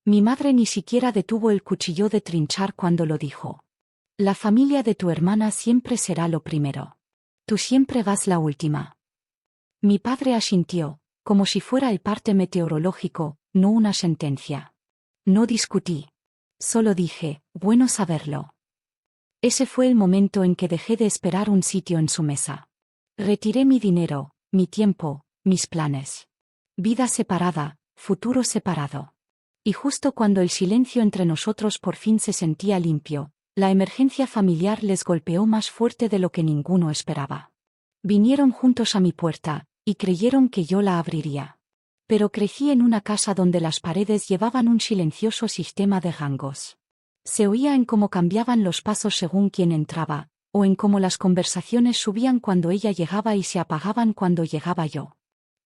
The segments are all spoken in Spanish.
Mi madre ni siquiera detuvo el cuchillo de trinchar cuando lo dijo. La familia de tu hermana siempre será lo primero. Tú siempre vas la última. Mi padre asintió, como si fuera el parte meteorológico, no una sentencia. No discutí. Solo dije, bueno saberlo. Ese fue el momento en que dejé de esperar un sitio en su mesa. Retiré mi dinero, mi tiempo, mis planes. Vida separada, futuro separado. Y justo cuando el silencio entre nosotros por fin se sentía limpio, la emergencia familiar les golpeó más fuerte de lo que ninguno esperaba. Vinieron juntos a mi puerta, y creyeron que yo la abriría. Pero crecí en una casa donde las paredes llevaban un silencioso sistema de rangos. Se oía en cómo cambiaban los pasos según quien entraba, o en cómo las conversaciones subían cuando ella llegaba y se apagaban cuando llegaba yo.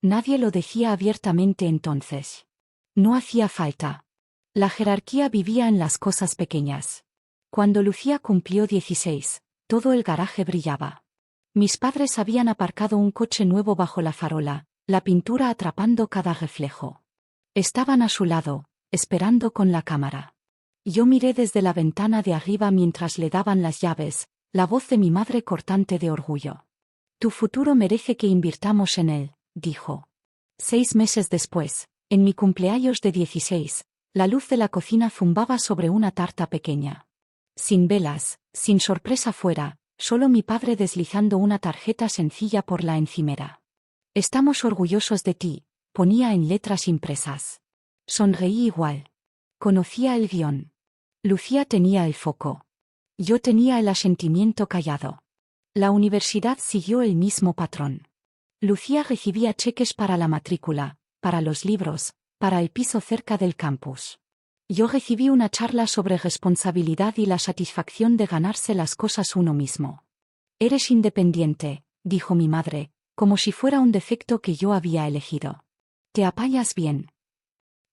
Nadie lo decía abiertamente entonces. No hacía falta. La jerarquía vivía en las cosas pequeñas. Cuando Lucía cumplió 16, todo el garaje brillaba. Mis padres habían aparcado un coche nuevo bajo la farola, la pintura atrapando cada reflejo. Estaban a su lado, esperando con la cámara. Yo miré desde la ventana de arriba mientras le daban las llaves, la voz de mi madre cortante de orgullo. Tu futuro merece que invirtamos en él, dijo. 6 meses después, en mi cumpleaños de 16, la luz de la cocina zumbaba sobre una tarta pequeña. Sin velas, sin sorpresa fuera, solo mi padre deslizando una tarjeta sencilla por la encimera. Estamos orgullosos de ti, ponía en letras impresas. Sonreí igual. Conocía el guión. Lucía tenía el foco. Yo tenía el asentimiento callado. La universidad siguió el mismo patrón. Lucía recibía cheques para la matrícula, para los libros, para el piso cerca del campus. Yo recibí una charla sobre responsabilidad y la satisfacción de ganarse las cosas uno mismo. Eres independiente, dijo mi madre, como si fuera un defecto que yo había elegido. Te apañas bien.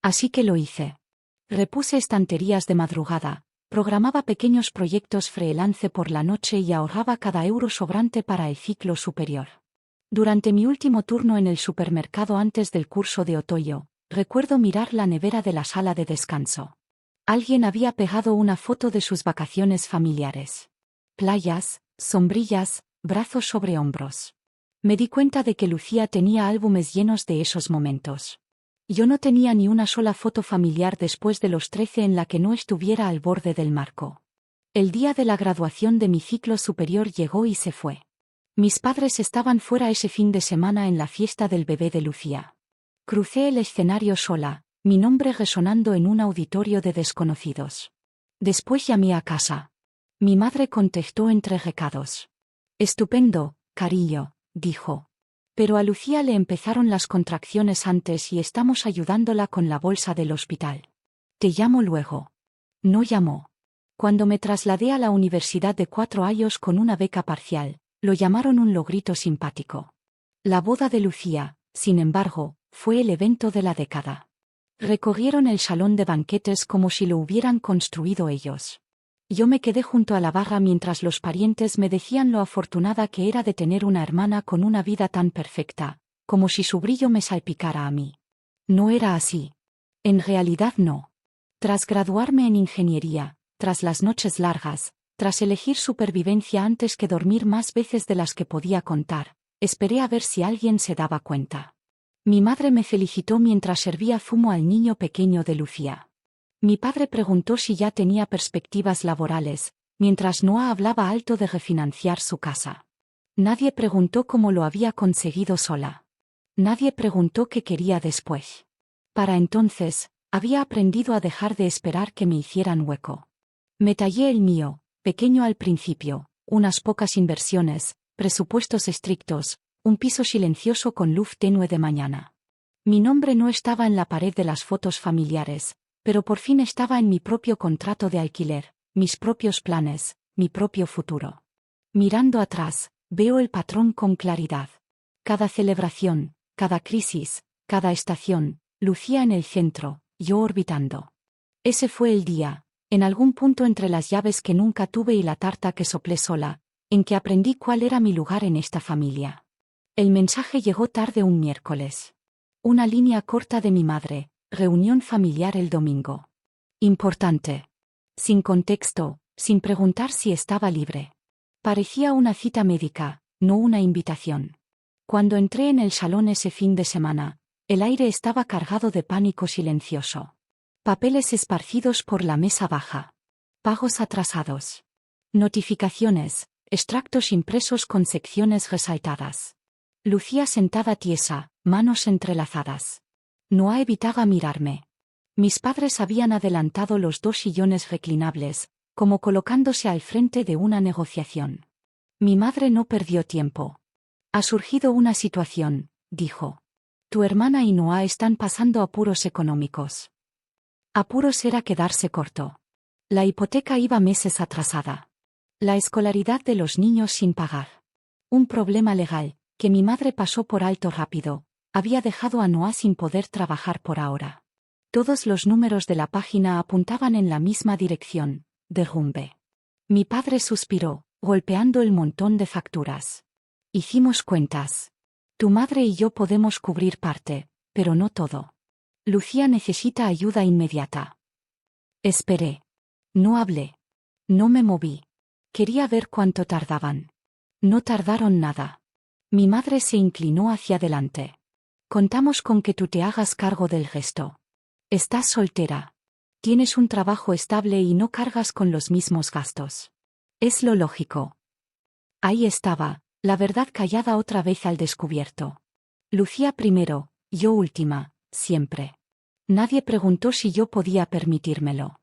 Así que lo hice. Repuse estanterías de madrugada, programaba pequeños proyectos freelance por la noche y ahorraba cada euro sobrante para el ciclo superior. Durante mi último turno en el supermercado antes del curso de otoño, recuerdo mirar la nevera de la sala de descanso. Alguien había pegado una foto de sus vacaciones familiares. Playas, sombrillas, brazos sobre hombros. Me di cuenta de que Lucía tenía álbumes llenos de esos momentos. Yo no tenía ni una sola foto familiar después de los 13 en la que no estuviera al borde del marco. El día de la graduación de mi ciclo superior llegó y se fue. Mis padres estaban fuera ese fin de semana en la fiesta del bebé de Lucía. Crucé el escenario sola, mi nombre resonando en un auditorio de desconocidos. Después llamé a casa. Mi madre contestó entre recados. Estupendo, cariño, dijo. Pero a Lucía le empezaron las contracciones antes y estamos ayudándola con la bolsa del hospital. Te llamo luego. No llamó. Cuando me trasladé a la universidad de 4 años con una beca parcial, lo llamaron un logrito simpático. La boda de Lucía, sin embargo, fue el evento de la década. Recorrieron el salón de banquetes como si lo hubieran construido ellos. Yo me quedé junto a la barra mientras los parientes me decían lo afortunada que era de tener una hermana con una vida tan perfecta, como si su brillo me salpicara a mí. No era así. En realidad no. Tras graduarme en ingeniería, tras las noches largas, tras elegir supervivencia antes que dormir más veces de las que podía contar, esperé a ver si alguien se daba cuenta. Mi madre me felicitó mientras servía zumo al niño pequeño de Lucía. Mi padre preguntó si ya tenía perspectivas laborales, mientras Noah hablaba alto de refinanciar su casa. Nadie preguntó cómo lo había conseguido sola. Nadie preguntó qué quería después. Para entonces, había aprendido a dejar de esperar que me hicieran hueco. Me tallé el mío, pequeño al principio, unas pocas inversiones, presupuestos estrictos, un piso silencioso con luz tenue de mañana. Mi nombre no estaba en la pared de las fotos familiares, pero por fin estaba en mi propio contrato de alquiler, mis propios planes, mi propio futuro. Mirando atrás, veo el patrón con claridad. Cada celebración, cada crisis, cada estación, Lucía en el centro, yo orbitando. Ese fue el día, en algún punto entre las llaves que nunca tuve y la tarta que soplé sola, en que aprendí cuál era mi lugar en esta familia. El mensaje llegó tarde un miércoles. Una línea corta de mi madre. Reunión familiar el domingo. Importante. Sin contexto, sin preguntar si estaba libre. Parecía una cita médica, no una invitación. Cuando entré en el salón ese fin de semana, el aire estaba cargado de pánico silencioso. Papeles esparcidos por la mesa baja. Pagos atrasados. Notificaciones, extractos impresos con secciones resaltadas. Lucía sentada tiesa, manos entrelazadas. Noah evitaba mirarme. Mis padres habían adelantado los 2 sillones reclinables, como colocándose al frente de una negociación. Mi madre no perdió tiempo. Ha surgido una situación, dijo. Tu hermana y Noah están pasando apuros económicos. Apuros era quedarse corto. La hipoteca iba meses atrasada. La escolaridad de los niños sin pagar. Un problema legal, que mi madre pasó por alto rápido, había dejado a Noah sin poder trabajar por ahora. Todos los números de la página apuntaban en la misma dirección, derrumbe. Mi padre suspiró, golpeando el montón de facturas. Hicimos cuentas. Tu madre y yo podemos cubrir parte, pero no todo. Lucía necesita ayuda inmediata. Esperé. No hablé. No me moví. Quería ver cuánto tardaban. No tardaron nada. Mi madre se inclinó hacia adelante. Contamos con que tú te hagas cargo del resto. Estás soltera. Tienes un trabajo estable y no cargas con los mismos gastos. Es lo lógico. Ahí estaba, la verdad callada otra vez al descubierto. Lucía primero, yo última, siempre. Nadie preguntó si yo podía permitírmelo.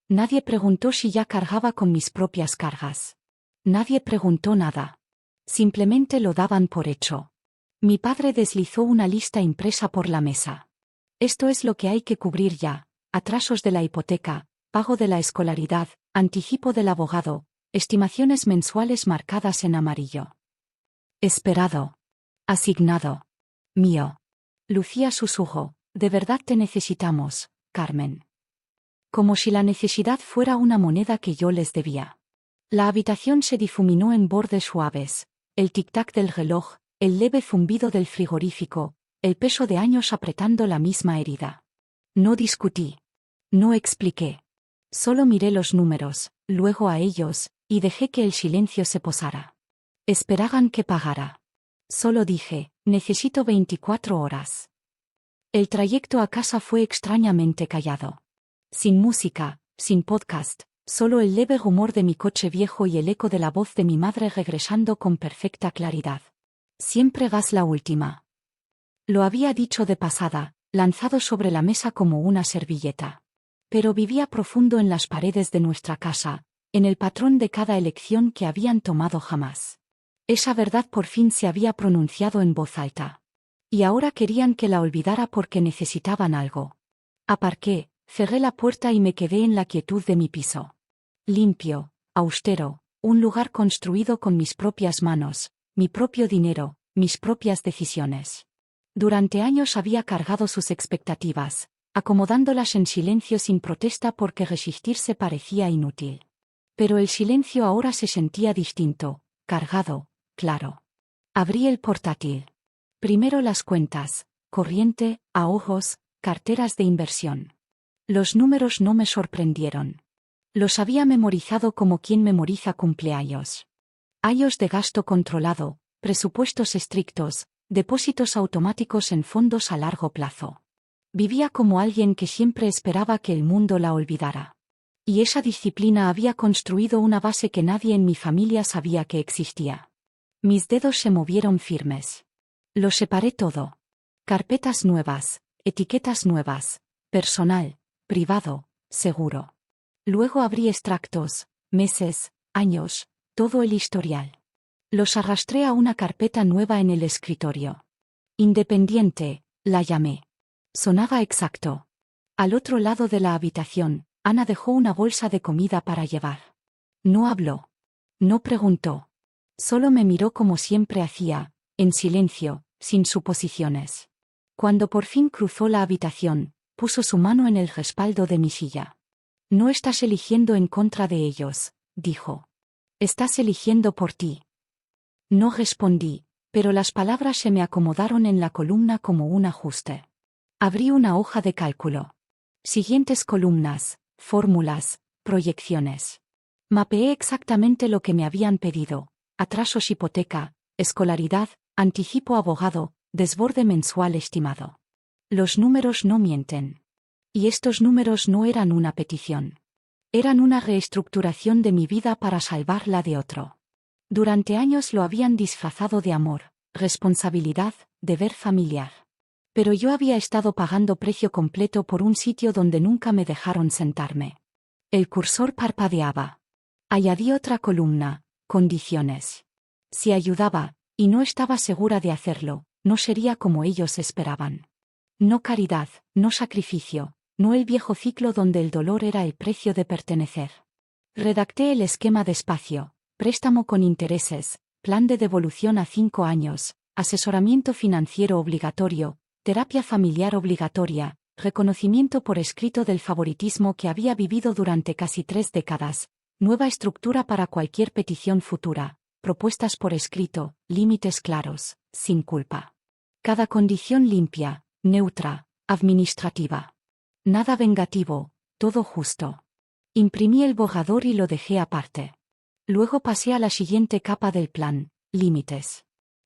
Nadie preguntó si ya cargaba con mis propias cargas. Nadie preguntó nada. Simplemente lo daban por hecho. Mi padre deslizó una lista impresa por la mesa. Esto es lo que hay que cubrir ya: atrasos de la hipoteca, pago de la escolaridad, anticipo del abogado, estimaciones mensuales marcadas en amarillo. Esperado. Asignado. Mío. Lucía susurró, de verdad te necesitamos, Carmen. Como si la necesidad fuera una moneda que yo les debía. La habitación se difuminó en bordes suaves, el tic-tac del reloj, el leve zumbido del frigorífico, el peso de años apretando la misma herida. No discutí. No expliqué. Solo miré los números, luego a ellos, y dejé que el silencio se posara. Esperaban que pagara. Solo dije, necesito 24 horas. El trayecto a casa fue extrañamente callado. Sin música, sin podcast, solo el leve rumor de mi coche viejo y el eco de la voz de mi madre regresando con perfecta claridad. Siempre vas la última. Lo había dicho de pasada, lanzado sobre la mesa como una servilleta. Pero vivía profundo en las paredes de nuestra casa, en el patrón de cada elección que habían tomado jamás. Esa verdad por fin se había pronunciado en voz alta. Y ahora querían que la olvidara porque necesitaban algo. Aparqué, cerré la puerta y me quedé en la quietud de mi piso. Limpio, austero, un lugar construido con mis propias manos, mi propio dinero, mis propias decisiones. Durante años había cargado sus expectativas, acomodándolas en silencio sin protesta porque resistirse parecía inútil. Pero el silencio ahora se sentía distinto, cargado, claro. Abrí el portátil. Primero las cuentas, corriente, ahorros, carteras de inversión. Los números no me sorprendieron. Los había memorizado como quien memoriza cumpleaños. Años de gasto controlado, presupuestos estrictos, depósitos automáticos en fondos a largo plazo. Vivía como alguien que siempre esperaba que el mundo la olvidara. Y esa disciplina había construido una base que nadie en mi familia sabía que existía. Mis dedos se movieron firmes. Lo separé todo. Carpetas nuevas, etiquetas nuevas, personal, privado, seguro. Luego abrí extractos, meses, años, todo el historial. Los arrastré a una carpeta nueva en el escritorio. Independiente, la llamé. Sonaba exacto. Al otro lado de la habitación, Ana dejó una bolsa de comida para llevar. No habló. No preguntó. Solo me miró como siempre hacía, en silencio, sin suposiciones. Cuando por fin cruzó la habitación, puso su mano en el respaldo de mi silla. No estás eligiendo en contra de ellos, dijo. Estás eligiendo por ti. No respondí, pero las palabras se me acomodaron en la columna como un ajuste. Abrí una hoja de cálculo. Siguientes columnas: fórmulas, proyecciones. Mapeé exactamente lo que me habían pedido: atrasos hipoteca, escolaridad, anticipo abogado, desborde mensual estimado. Los números no mienten. Y estos números no eran una petición. Eran una reestructuración de mi vida para salvar la de otro. Durante años lo habían disfrazado de amor, responsabilidad, deber familiar. Pero yo había estado pagando precio completo por un sitio donde nunca me dejaron sentarme. El cursor parpadeaba. Añadí otra columna: condiciones. Si ayudaba, y no estaba segura de hacerlo, no sería como ellos esperaban. No caridad, no sacrificio, no el viejo ciclo donde el dolor era el precio de pertenecer. Redacté el esquema despacio: préstamo con intereses, plan de devolución a 5 años, asesoramiento financiero obligatorio, terapia familiar obligatoria, reconocimiento por escrito del favoritismo que había vivido durante casi 3 décadas, nueva estructura para cualquier petición futura, propuestas por escrito, límites claros, sin culpa. Cada condición limpia, neutra, administrativa. Nada vengativo, todo justo. Imprimí el borrador y lo dejé aparte. Luego pasé a la siguiente capa del plan: límites.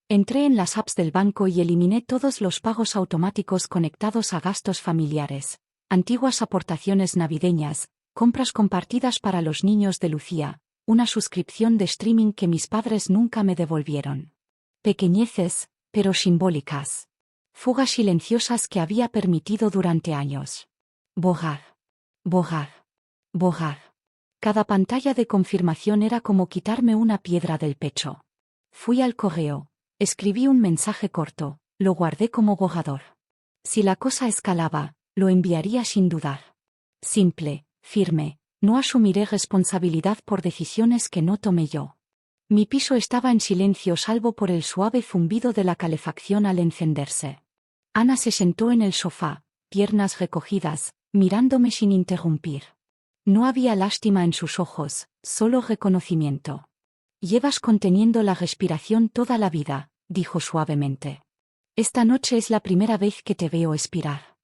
Entré en las apps del banco y eliminé todos los pagos automáticos conectados a gastos familiares, antiguas aportaciones navideñas, compras compartidas para los niños de Lucía, una suscripción de streaming que mis padres nunca me devolvieron. Pequeñeces, pero simbólicas. Fugas silenciosas que había permitido durante años. Borrar. Borrar. Borrar. Cada pantalla de confirmación era como quitarme una piedra del pecho. Fui al correo, escribí un mensaje corto, lo guardé como borrador. Si la cosa escalaba, lo enviaría sin dudar. Simple, firme, no asumiré responsabilidad por decisiones que no tomé yo. Mi piso estaba en silencio salvo por el suave zumbido de la calefacción al encenderse. Ana se sentó en el sofá, piernas recogidas, mirándome sin interrumpir. No había lástima en sus ojos, solo reconocimiento. Llevas conteniendo la respiración toda la vida, dijo suavemente. Esta noche es la primera vez que te veo expirar.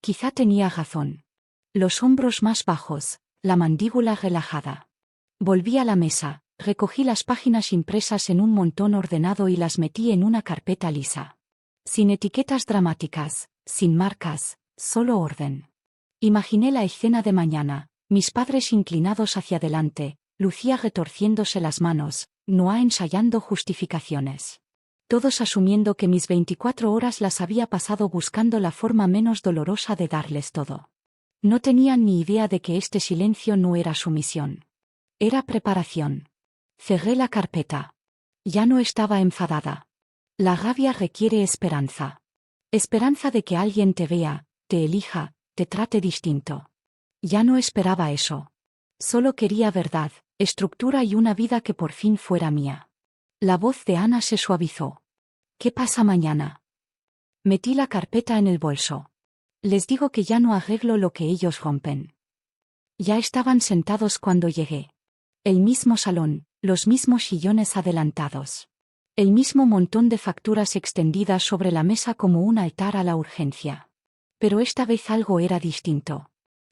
Quizá tenía razón. Los hombros más bajos, la mandíbula relajada. Volví a la mesa, recogí las páginas impresas en un montón ordenado y las metí en una carpeta lisa. Sin etiquetas dramáticas, sin marcas, solo orden. Imaginé la escena de mañana, mis padres inclinados hacia adelante, Lucía retorciéndose las manos, Noah ensayando justificaciones. Todos asumiendo que mis 24 horas las había pasado buscando la forma menos dolorosa de darles todo. No tenían ni idea de que este silencio no era sumisión. Era preparación. Cerré la carpeta. Ya no estaba enfadada. La rabia requiere esperanza. Esperanza de que alguien te vea, te elija, te trate distinto. Ya no esperaba eso. Solo quería verdad, estructura y una vida que por fin fuera mía. La voz de Ana se suavizó. ¿Qué pasa mañana? Metí la carpeta en el bolso. Les digo que ya no arreglo lo que ellos rompen. Ya estaban sentados cuando llegué. El mismo salón, los mismos sillones adelantados. El mismo montón de facturas extendidas sobre la mesa como un altar a la urgencia. Pero esta vez algo era distinto.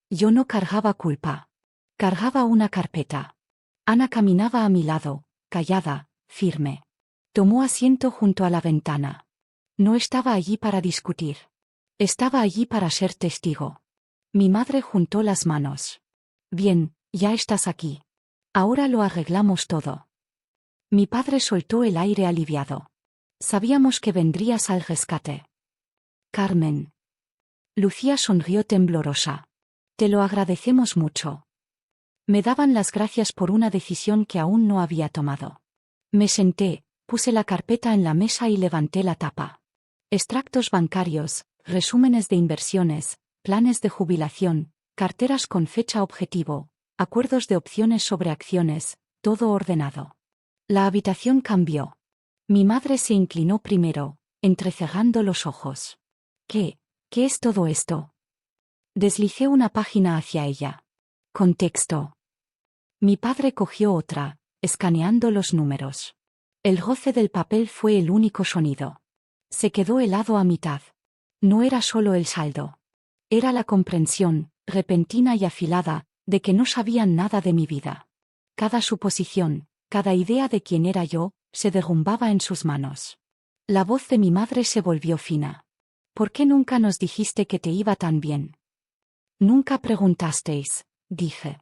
Yo no cargaba culpa. Cargaba una carpeta. Ana caminaba a mi lado, callada, firme. Tomó asiento junto a la ventana. No estaba allí para discutir. Estaba allí para ser testigo. Mi madre juntó las manos. Bien, ya estás aquí. Ahora lo arreglamos todo. Mi padre soltó el aire aliviado. Sabíamos que vendrías al rescate. Carmen. Lucía sonrió temblorosa. Te lo agradecemos mucho. Me daban las gracias por una decisión que aún no había tomado. Me senté, puse la carpeta en la mesa y levanté la tapa. Extractos bancarios, resúmenes de inversiones, planes de jubilación, carteras con fecha objetivo, acuerdos de opciones sobre acciones, todo ordenado. La habitación cambió. Mi madre se inclinó primero, entrecerrando los ojos. ¿Qué es todo esto? Deslicé una página hacia ella. Contexto. Mi padre cogió otra, escaneando los números. El roce del papel fue el único sonido. Se quedó helado a mitad. No era solo el saldo. Era la comprensión, repentina y afilada, de que no sabían nada de mi vida. Cada suposición, cada idea de quién era yo, se derrumbaba en sus manos. La voz de mi madre se volvió fina. ¿Por qué nunca nos dijiste que te iba tan bien? Nunca preguntasteis, dije.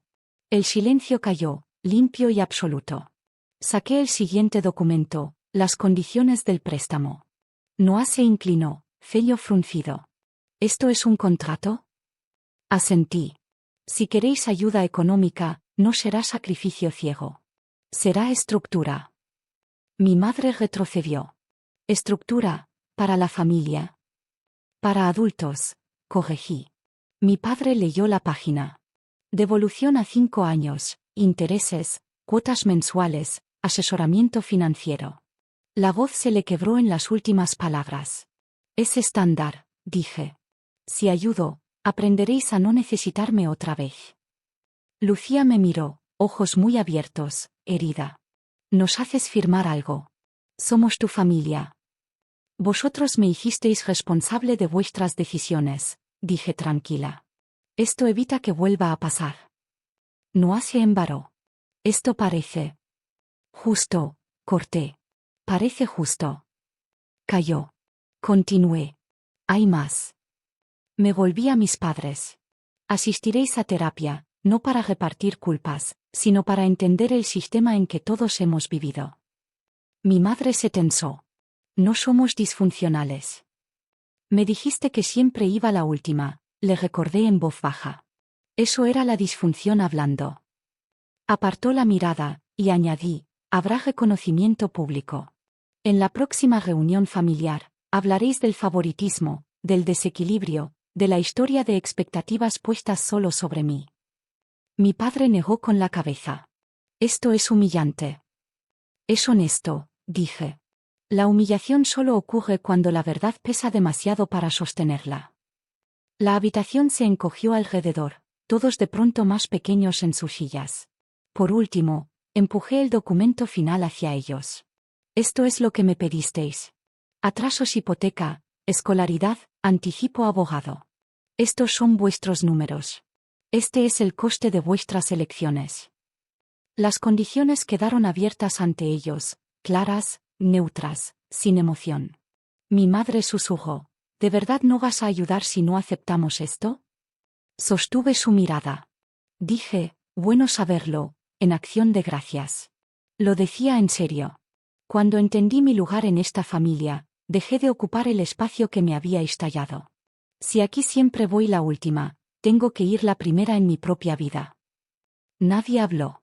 El silencio cayó, limpio y absoluto. Saqué el siguiente documento, las condiciones del préstamo. Noah se inclinó, ceño fruncido. ¿Esto es un contrato? Asentí. Si queréis ayuda económica, no será sacrificio ciego. Será estructura. Mi madre retrocedió. Estructura, para la familia. Para adultos, corregí. Mi padre leyó la página. Devolución a 5 años, intereses, cuotas mensuales, asesoramiento financiero. La voz se le quebró en las últimas palabras. Es estándar, dije. Si ayudo, aprenderéis a no necesitarme otra vez. Lucía me miró, ojos muy abiertos, herida. Nos haces firmar algo. Somos tu familia. Vosotros me hicisteis responsable de vuestras decisiones, dije tranquila. Esto evita que vuelva a pasar. Noah se embaró. Esto parece justo, corté. Parece justo. Calló. Continué. Hay más. Me volví a mis padres. Asistiréis a terapia, no para repartir culpas, sino para entender el sistema en que todos hemos vivido. Mi madre se tensó. No somos disfuncionales. Me dijiste que siempre iba la última, le recordé en voz baja. Eso era la disfunción hablando. Apartó la mirada, y añadí, habrá reconocimiento público. En la próxima reunión familiar, hablaréis del favoritismo, del desequilibrio, de la historia de expectativas puestas solo sobre mí. Mi padre negó con la cabeza. Esto es humillante. Es honesto, dije. La humillación solo ocurre cuando la verdad pesa demasiado para sostenerla. La habitación se encogió alrededor, todos de pronto más pequeños en sus sillas. Por último, empujé el documento final hacia ellos. Esto es lo que me pedisteis. Atrasos hipoteca, escolaridad, anticipo abogado. Estos son vuestros números. Este es el coste de vuestras elecciones. Las condiciones quedaron abiertas ante ellos, claras, neutras, sin emoción. Mi madre susurró. ¿De verdad no vas a ayudar si no aceptamos esto? Sostuve su mirada. Dije, bueno saberlo, en acción de gracias. Lo decía en serio. Cuando entendí mi lugar en esta familia, dejé de ocupar el espacio que me había estallado. Si aquí siempre voy la última, tengo que ir la primera en mi propia vida. Nadie habló.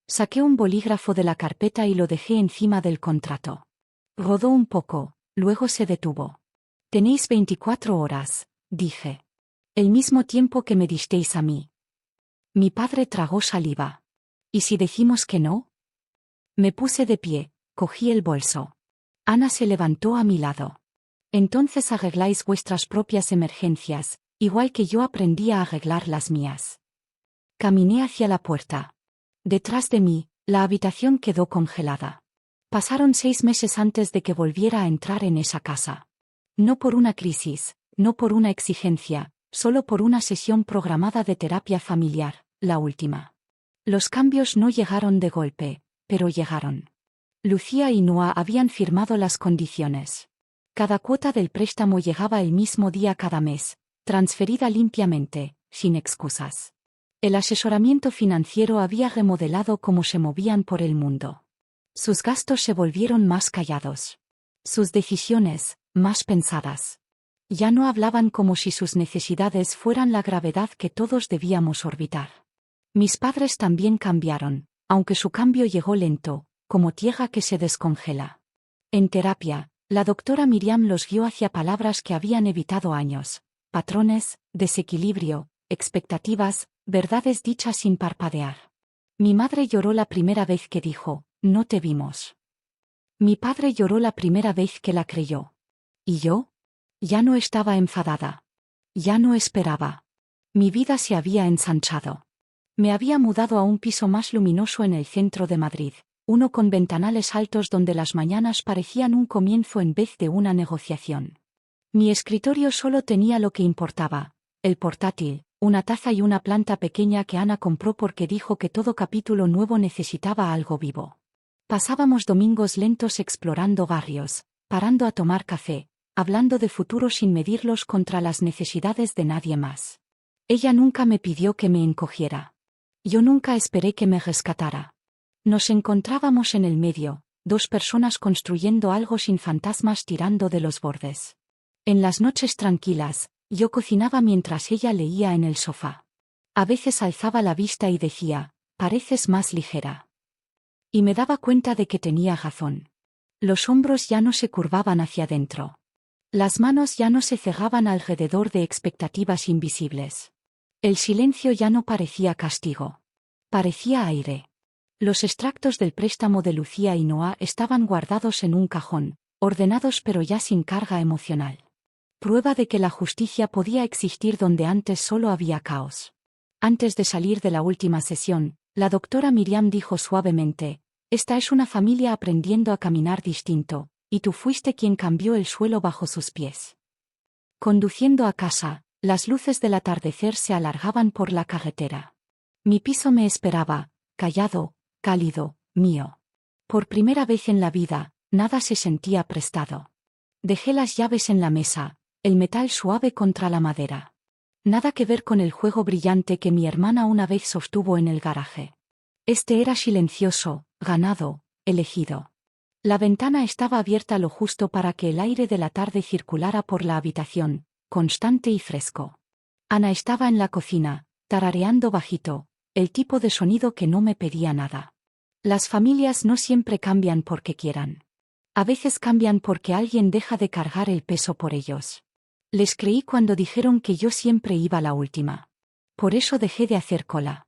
Saqué un bolígrafo de la carpeta y lo dejé encima del contrato. Rodó un poco, luego se detuvo. Tenéis 24 horas, dije. El mismo tiempo que me disteis a mí. Mi padre tragó saliva. ¿Y si decimos que no? Me puse de pie, cogí el bolso. Ana se levantó a mi lado. Entonces arregláis vuestras propias emergencias, igual que yo aprendí a arreglar las mías. Caminé hacia la puerta. Detrás de mí, la habitación quedó congelada. Pasaron 6 meses antes de que volviera a entrar en esa casa. No por una crisis, no por una exigencia, solo por una sesión programada de terapia familiar, la última. Los cambios no llegaron de golpe, pero llegaron. Lucía y Noah habían firmado las condiciones. Cada cuota del préstamo llegaba el mismo día cada mes, transferida limpiamente, sin excusas. El asesoramiento financiero había remodelado cómo se movían por el mundo. Sus gastos se volvieron más callados. Sus decisiones, más pensadas. Ya no hablaban como si sus necesidades fueran la gravedad que todos debíamos orbitar. Mis padres también cambiaron, aunque su cambio llegó lento, como tierra que se descongela. En terapia, la doctora Miriam los guió hacia palabras que habían evitado años: patrones, desequilibrio, expectativas, verdades dichas sin parpadear. Mi madre lloró la primera vez que dijo, no te vimos. Mi padre lloró la primera vez que la creyó. ¿Y yo? Ya no estaba enfadada. Ya no esperaba. Mi vida se había ensanchado. Me había mudado a un piso más luminoso en el centro de Madrid, uno con ventanales altos donde las mañanas parecían un comienzo en vez de una negociación. Mi escritorio solo tenía lo que importaba: el portátil, Una taza y una planta pequeña que Ana compró porque dijo que todo capítulo nuevo necesitaba algo vivo. Pasábamos domingos lentos explorando barrios, parando a tomar café, hablando de futuro sin medirlos contra las necesidades de nadie más. Ella nunca me pidió que me encogiera. Yo nunca esperé que me rescatara. Nos encontrábamos en el medio, dos personas construyendo algo sin fantasmas tirando de los bordes. En las noches tranquilas, yo cocinaba mientras ella leía en el sofá. A veces alzaba la vista y decía, pareces más ligera. Y me daba cuenta de que tenía razón. Los hombros ya no se curvaban hacia adentro. Las manos ya no se cegaban alrededor de expectativas invisibles. El silencio ya no parecía castigo. Parecía aire. Los extractos del préstamo de Lucía y Noah estaban guardados en un cajón, ordenados pero ya sin carga emocional. Prueba de que la justicia podía existir donde antes solo había caos. Antes de salir de la última sesión, la doctora Miriam dijo suavemente, esta es una familia aprendiendo a caminar distinto, y tú fuiste quien cambió el suelo bajo sus pies. Conduciendo a casa, las luces del atardecer se alargaban por la carretera. Mi piso me esperaba, callado, cálido, mío. Por primera vez en la vida, nada se sentía prestado. Dejé las llaves en la mesa, el metal suave contra la madera. Nada que ver con el juego brillante que mi hermana una vez sostuvo en el garaje. Este era silencioso, ganado, elegido. La ventana estaba abierta lo justo para que el aire de la tarde circulara por la habitación, constante y fresco. Ana estaba en la cocina, tarareando bajito, el tipo de sonido que no me pedía nada. Las familias no siempre cambian porque quieran. A veces cambian porque alguien deja de cargar el peso por ellos. Les creí cuando dijeron que yo siempre iba la última. Por eso dejé de hacer cola.